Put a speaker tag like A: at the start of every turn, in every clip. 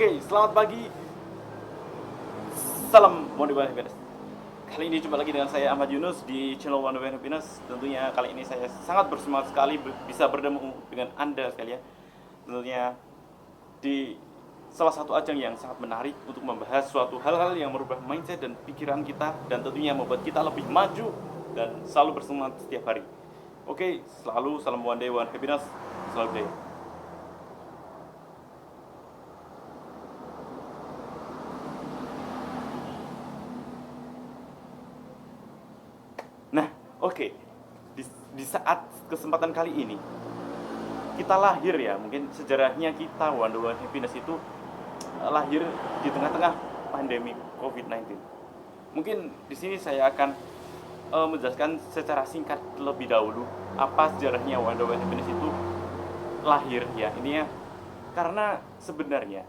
A: Oke, selamat pagi. Salam One One Happiness. Kali ini jumpa lagi dengan saya Ahmad Yunus di channel One One Happiness. Tentunya kali ini saya sangat bersemangat sekali bisa bertemu dengan Anda sekalian. Tentunya di salah satu ajang yang sangat menarik untuk membahas suatu hal-hal yang merubah mindset dan pikiran kita, dan tentunya membuat kita lebih maju dan selalu bersemangat setiap hari. Oke, selalu salam One Day One Happiness. Selalu day. Nah, oke. Di saat kesempatan kali ini kita lahir ya, mungkin sejarahnya kita One Day One Happiness itu lahir di tengah-tengah pandemi COVID-19. Mungkin di sini saya akan menjelaskan secara singkat lebih dahulu apa sejarahnya One Day One Happiness itu lahir ya. Ini ya karena sebenarnya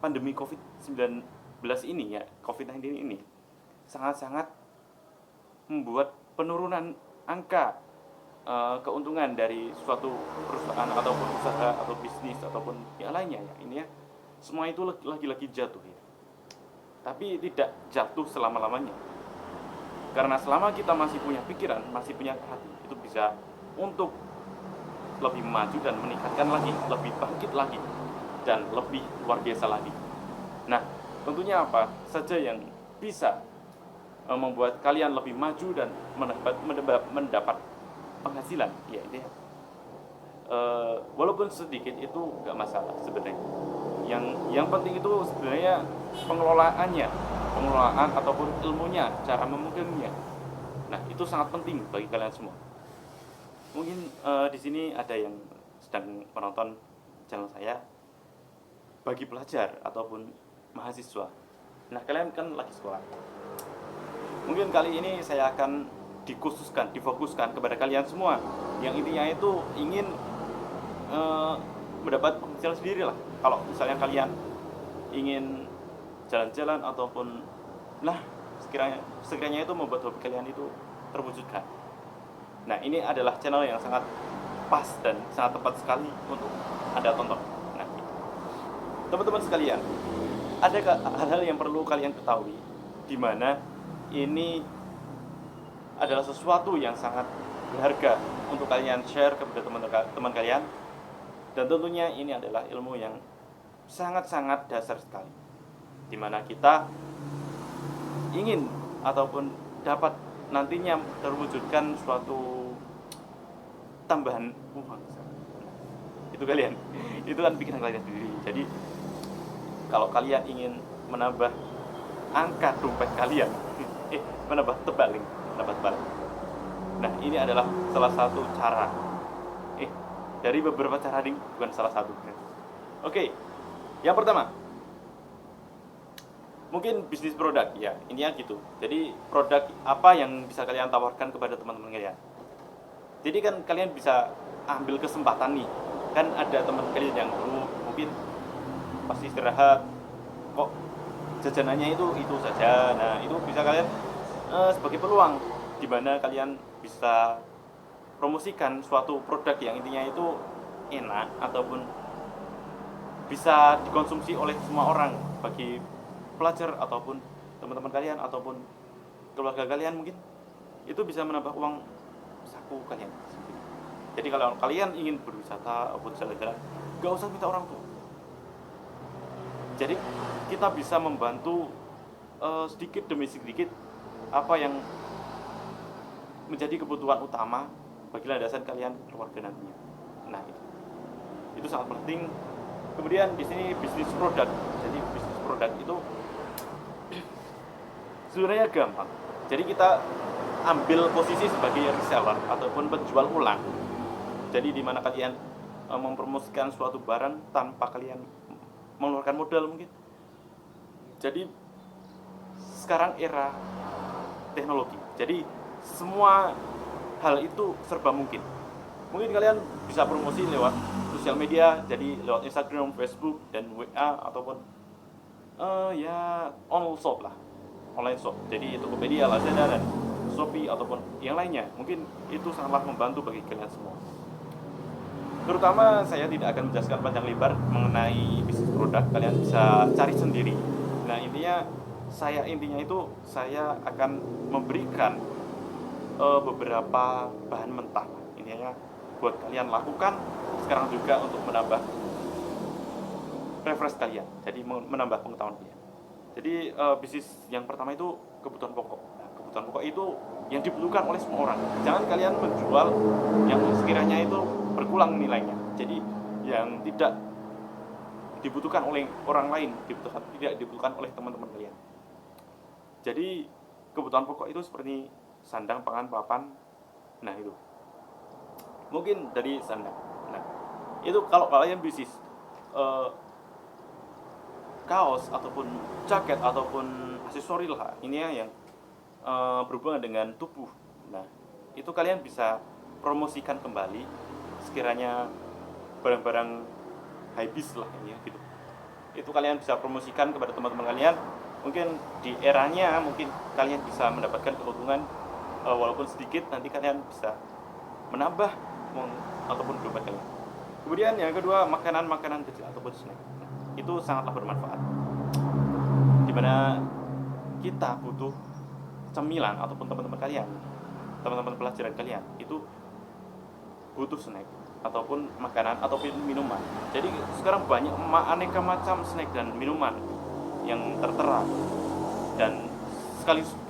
A: pandemi COVID-19 ini ya, COVID-19 ini sangat-sangat membuat penurunan angka keuntungan dari suatu perusahaan ataupun usaha atau bisnis ataupun yang lainnya ya. Ini ya semua itu lagi-lagi jatuh ya. Tapi tidak jatuh selama-lamanya. Karena selama kita masih punya pikiran, masih punya hati, itu bisa untuk lebih maju dan meningkatkan lagi, lebih bangkit lagi, dan lebih luar biasa lagi. Nah, tentunya apa saja yang bisa membuat kalian lebih maju dan mendapat penghasilan ya itu ya. Walaupun sedikit itu nggak masalah sebenarnya. Yang penting itu sebenarnya pengelolaan ataupun ilmunya, cara memikirnya. Nah, itu sangat penting bagi kalian semua. Mungkin di sini ada yang sedang menonton channel saya bagi pelajar ataupun mahasiswa. Nah, kalian kan lagi sekolah. Mungkin kali ini saya akan difokuskan kepada kalian semua yang intinya itu ingin mendapat penghasilan sendiri lah. Kalau misalnya kalian ingin jalan-jalan ataupun sekiranya itu membuat hobi kalian itu terwujudkan. Nah, ini adalah channel yang sangat pas dan sangat tepat sekali untuk Anda tonton. Nah, teman-teman sekalian, ada hal-hal yang perlu kalian ketahui di mana ini adalah sesuatu yang sangat berharga untuk kalian share kepada teman kalian, dan tentunya ini adalah ilmu yang sangat-sangat dasar sekali, di mana kita ingin ataupun dapat nantinya terwujudkan suatu tambahan uang. Itu kalian, itu kan pikiran kalian sendiri. Jadi kalau kalian ingin menambah angka dompet kalian, menambah tebaling. Nah, ini adalah salah satu cara. Dari beberapa cara nih, bukan salah satu. Oke, yang pertama, mungkin bisnis produk ya, intinya gitu. Jadi produk apa yang bisa kalian tawarkan kepada teman-teman kalian. Jadi kan kalian bisa ambil kesempatan nih. Kan ada teman kalian yang mungkin pasti istirahat, kok jajanannya itu saja. Nah, itu bisa kalian sebagai peluang di mana kalian bisa promosikan suatu produk yang intinya itu enak ataupun bisa dikonsumsi oleh semua orang, bagi pelajar ataupun teman-teman kalian ataupun keluarga kalian. Mungkin itu bisa menambah uang saku kalian. Jadi kalau kalian ingin berwisata ataupun jalan-jalan, gak usah minta orang tua. Jadi kita bisa membantu sedikit demi sedikit apa yang menjadi kebutuhan utama bagi landasan kalian keluarga nantinya. Nah, itu sangat penting. Kemudian di sini bisnis produk. Jadi bisnis produk itu sebenarnya gampang. Jadi kita ambil posisi sebagai reseller ataupun penjual ulang. Jadi di mana kalian mempromosikan suatu barang tanpa kalian mengeluarkan modal mungkin. Jadi sekarang era teknologi. Jadi semua hal itu serba mungkin. Mungkin kalian bisa promosi lewat sosial media, jadi lewat Instagram, Facebook, dan WA ataupun ya online shop lah. Online shop. Jadi Tokopedia, Lazada, dan Shopee ataupun yang lainnya. Mungkin itu sangatlah membantu bagi kalian semua. Terutama saya tidak akan menjelaskan panjang lebar mengenai bisnis produk, kalian bisa cari sendiri. Nah intinya saya akan memberikan beberapa bahan mentah. Intinya buat kalian lakukan sekarang juga untuk menambah referensi kalian, jadi menambah pengetahuan kalian. Jadi bisnis yang pertama itu kebutuhan pokok. Nah, kebutuhan pokok itu yang dibutuhkan oleh semua orang. Jangan kalian menjual yang sekiranya itu berkurang nilainya. Jadi yang tidak dibutuhkan oleh orang lain, tidak dibutuhkan oleh teman-teman kalian. Jadi kebutuhan pokok itu seperti sandang, pangan, papan. Nah itu mungkin dari sandang. Nah itu kalau kalian bisnis kaos ataupun jaket ataupun aksesori lah, ini yang berhubungan dengan tubuh. Nah itu kalian bisa promosikan kembali sekiranya barang-barang habis lah ini gitu. Itu kalian bisa promosikan kepada teman-teman kalian. Mungkin di eranya mungkin kalian bisa mendapatkan keuntungan walaupun sedikit, nanti kalian bisa menambah ataupun dompet kalian. Kemudian yang kedua, makanan-makanan kecil ataupun snack. Nah, itu sangatlah bermanfaat. Dimana kita butuh cemilan ataupun teman-teman pelajaran kalian itu butuh snack ataupun makanan ataupun minuman. Jadi sekarang banyak aneka macam snack dan minuman yang tertera dan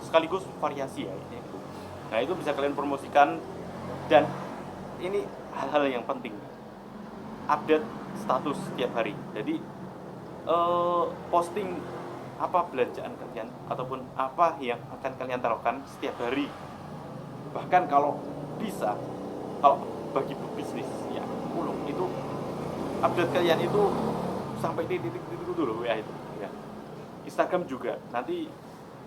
A: sekaligus variasi ya. Nah itu bisa kalian promosikan, dan ini hal-hal yang penting, update status setiap hari. Jadi posting apa belanjaan kalian ataupun apa yang akan kalian taruhkan setiap hari. Bahkan kalau bisa, kalau bagi bisnis ya ulung itu update kalian itu sampai titik dulu ya itu ya. Instagram juga nanti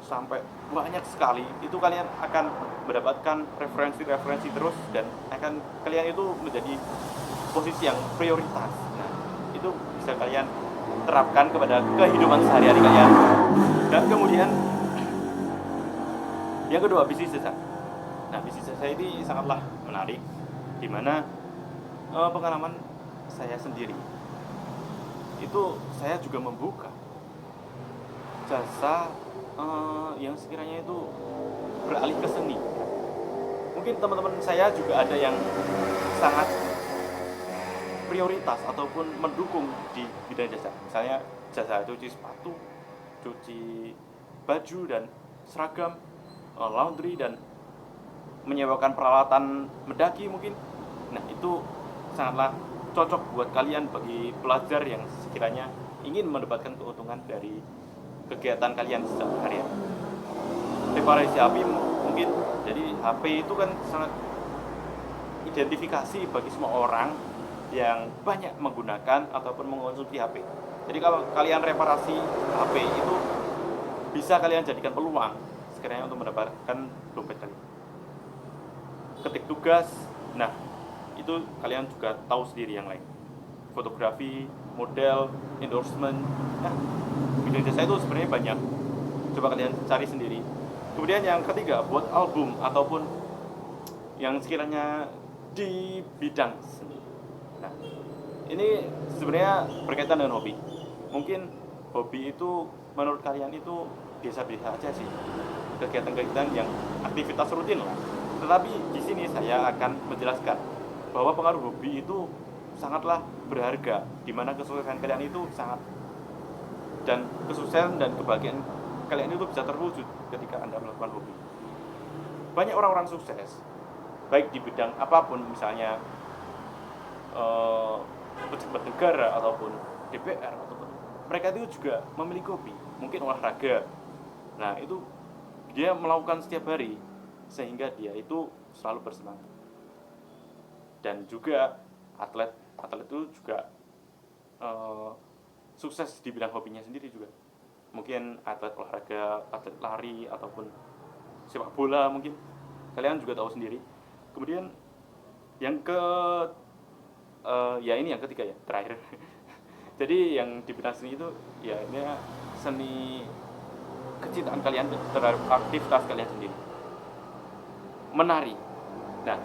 A: sampai banyak sekali, itu kalian akan mendapatkan referensi terus, dan akan kalian itu menjadi posisi yang prioritas. Nah itu bisa kalian terapkan kepada kehidupan sehari-hari kalian. Dan kemudian yang kedua, bisnis jasa. Nah bisnis jasa ini sangatlah menarik, dimana pengalaman saya sendiri itu saya juga membuka jasa yang sekiranya itu beralih ke seni. Mungkin teman-teman saya juga ada yang sangat prioritas ataupun mendukung di bidang jasa. Misalnya jasa cuci sepatu, cuci baju dan seragam, laundry, dan menyewakan peralatan mendaki mungkin. Nah itu sangatlah cocok buat kalian bagi pelajar yang sekiranya ingin mendapatkan keuntungan dari kegiatan kalian sehari-hari. Reparasi HP mungkin, jadi HP itu kan sangat identifikasi bagi semua orang yang banyak menggunakan ataupun mengonsumsi HP. Jadi kalau kalian reparasi HP itu bisa kalian jadikan peluang sekiranya untuk mendapatkan dompet kalian. Ketik tugas, nah itu kalian juga tahu sendiri yang lain. Fotografi, model, endorsement, nah bidang jasa itu sebenarnya banyak. Coba kalian cari sendiri. Kemudian yang ketiga, buat album ataupun yang sekiranya di bidang seni. Nah ini sebenarnya berkaitan dengan hobi. Mungkin hobi itu menurut kalian itu biasa-biasa aja sih, kegiatan-kegiatan yang aktivitas rutin lah. Tetapi di sini saya akan menjelaskan bahwa pengaruh hobi itu sangatlah berharga, di mana kesuksesan kalian itu sangat, dan kesuksesan dan kebahagiaan kalian itu bisa terwujud ketika Anda melakukan hobi. Banyak orang-orang sukses baik di bidang apapun, misalnya pejabat negara ataupun DPR ataupun mereka itu juga memiliki hobi, mungkin olahraga. Nah itu dia melakukan setiap hari sehingga dia itu selalu bersemangat. Dan juga atlet itu juga sukses di bidang hobinya sendiri juga. Mungkin atlet olahraga, atlet lari ataupun sepak bola mungkin kalian juga tahu sendiri. Kemudian yang ya ini yang ketiga ya, terakhir. Jadi yang di bidang seni itu ya ini seni kecintaan kalian terhadap aktivitas kalian sendiri. Menari. Nah,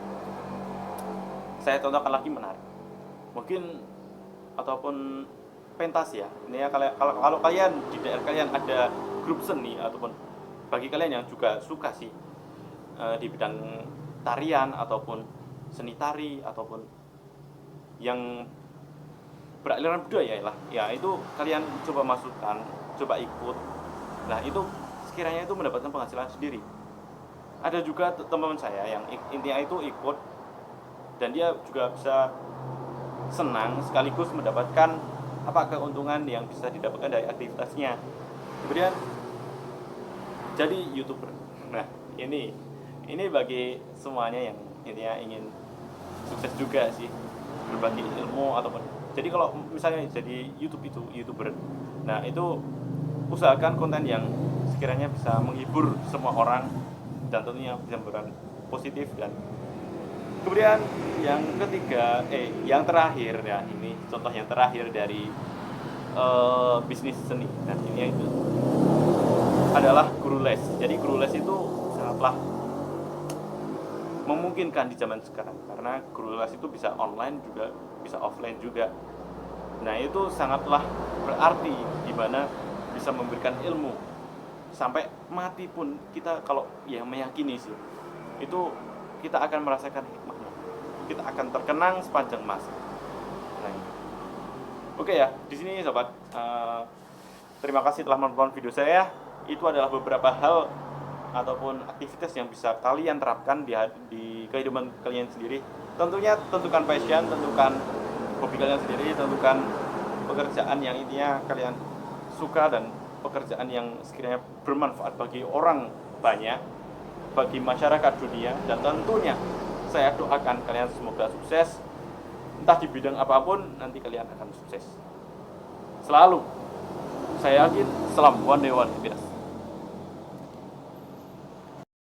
A: saya contohkan lagi menari. Mungkin ataupun pentas ya. Ini ya kalau kalian di daerah kalian ada grup seni ataupun bagi kalian yang juga suka sih di bidang tarian ataupun seni tari ataupun yang beraliran budaya lah, ya itu kalian coba masukkan, coba ikut. Nah itu sekiranya itu mendapatkan penghasilan sendiri. Ada juga teman-teman saya yang intinya itu ikut dan dia juga bisa senang sekaligus mendapatkan apa keuntungan yang bisa didapatkan dari aktivitasnya. Kemudian jadi YouTuber. Nah ini bagi semuanya yang intinya ingin sukses juga sih, berbagi ilmu ataupun. Jadi kalau misalnya jadi YouTuber, nah itu usahakan konten yang sekiranya bisa menghibur semua orang dan tentunya bisa berperan positif. Dan kemudian yang ketiga, yang terakhir ya, ini contoh yang terakhir dari bisnis seni. Nah ini itu adalah guru les. Jadi guru les itu sangatlah memungkinkan di zaman sekarang karena guru les itu bisa online juga, bisa offline juga. Nah itu sangatlah berarti di mana bisa memberikan ilmu sampai mati pun kita kalau yang meyakini sih itu kita akan merasakan hikmahnya, kita akan terkenang sepanjang masa. Nah, oke ya, di sini sobat, terima kasih telah menonton video saya. Itu adalah beberapa hal ataupun aktivitas yang bisa kalian terapkan di kehidupan kalian sendiri. Tentunya tentukan passion, tentukan hobi kalian sendiri, tentukan pekerjaan yang intinya kalian suka dan pekerjaan yang sekiranya bermanfaat bagi orang banyak, bagi masyarakat dunia. Dan tentunya saya doakan kalian semoga sukses, entah di bidang apapun nanti kalian akan sukses selalu. Saya yakin. Salam one day one happiness.